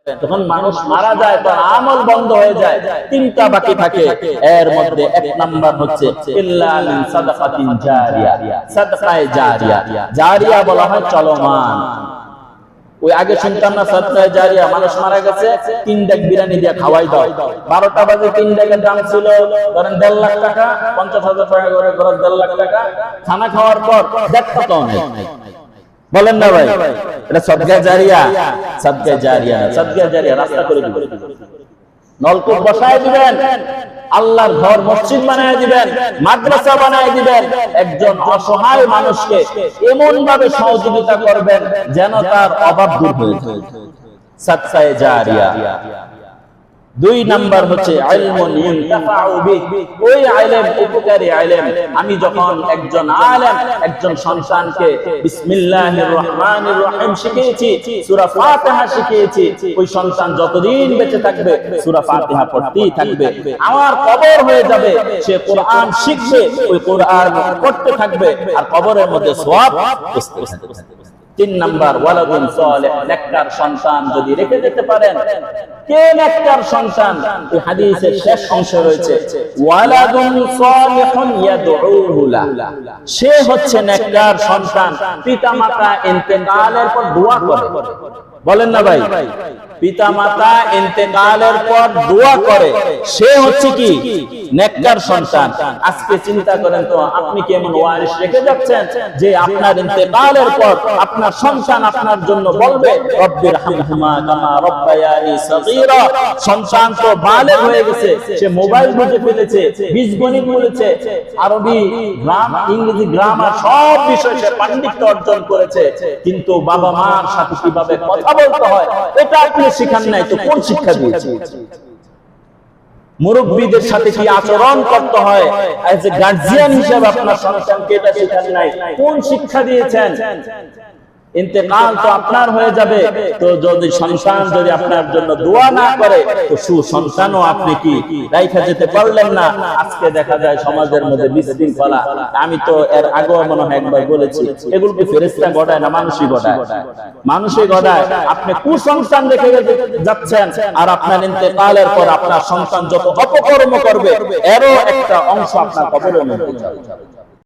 যখন মানুষ মারা যায় তখন আমল বন্ধ হয়ে যায়, তিনটা বাকি থাকে। এর মধ্যে এক নাম্বার হচ্ছে ইল্লা মিন সাদাকাতিন জারিয়া, সাদকায়ে জারিয়া। জারিয়া বলা হয় চলমান। ওই আগে শুনতাম না সাদকায়ে জারিয়া, মানুষ মারা গেছে 3 ডেক বিরিয়ানি দিয়ে খাওয়াই দাও। 12টা বাজে 3 ডেকের দাম ছিল ধরেন 1.5 লাখ টাকা, 50,000 টাকা করে খরচ, 1.5 লাখ টাকা। খানা খাওয়ার পর দেখতে তো নেই, বলেন না ভাই? এটা সদকা জারিয়া? সদকা জারিয়া না, সদকা জারিয়া রাস্তা করে দিবেন, নলকূপ বসায় দিবেন, আল্লাহর ঘর মসজিদ বানায় দিবেন, মাদ্রাসা বানায় দিবেন। একজন অসহায় মানুষকে এমন ভাবে সহযোগিতা করবেন যেন তার অভাব দূর হয়ে যায়। সদকায়ে জারিয়া। 2 নাম্বার হচ্ছে ইলমুন ইনতাফাউ বিহি, ওই ইলম উপকারী ইলম। আমি যখন একজন আলেম, একজন সন্তানকে বিসমিল্লাহির রহমানির রহিম শিখিয়েছি, সূরা ফাতিহা শিখিয়েছি, ওই সন্তান যতদিন বেঁচে থাকবে সূরা ফাতিহা পড়তেই থাকবে। আমার কবর হয়ে যাবে, সে কোরআন শিখবে, ওই কোরআন পড়তে থাকবে, আর কবরের মধ্যে সওয়াব বসতে থাকবে। 3 নাম্বার ওয়ালাদুন সালেহ, নেককার সন্তান যদি রেখে যেতে পারেন। কে নেককার সন্তান? এই হাদিসের শেষ অংশে রয়েছে ওয়ালাদুন সালিহুন ইয়াদউহু লা, সে হচ্ছে নেককার সন্তান পিতামাতা ইন্তেকালের পর দোয়া করে। বলেন না ভাই? পিতামাতা ইন্তেকালের পর দোয়া করে, সে হচ্ছে কি নেককার সন্তান। আজকে চিন্তা করেন তো, আপনি কি এমন ওয়ারিস রেখে যাচ্ছেন যে আপনার ইন্তেকালের পর আপনার সন্তান আপনার জন্য বলবে রব্বির হামহুমা কামা রব্বায়ানি সগীরা? সন্তান তো বালেগ হয়ে গেছে, সে মোবাইল বুঝে ফেলেছে, বীজগণিত বলেছে, আরবি ইংরেজি গ্রামার সব বিষয়ে সে পাণ্ডিত্য অর্জন করেছে, কিন্তু বাবা মার সাথে কিভাবে কথা বলতে হয় এটা আপনি শিখান নাই, তো কোন শিক্ষা দিয়েছেন? মুরব্বীদের সাথে কি আচরণ করতে হয় এজ এ গার্জিয়ান হিসেবে আপনার সন্তানকে এটা শিখান নাই, কোন শিক্ষা দিয়েছেন? ইন্তেকাল তো আপনার হয়ে যাবে, তো যদি সন্তান যদি আপনার জন্য দোয়া না করে তো সুসন্তানও আপনি কি রাইখা যেতে পারলেন না। আজকে দেখা যায় সমাজের মধ্যে বিশৃঙ্খলা। আমি তো এর আগেও মনে হয় একবার বলেছি, এগুলো কি ফেরেশতা গড়ায় না মানুষই গড়ায়? মানুষই গড়ায়। আপনি কুসন্তান রেখে যাচ্ছেন, আর আপনার ইন্তেকালের পর আপনার সন্তান যত অপকর্ম করবে এরও একটা অংশ আপনার কবরের মধ্যে যাবে।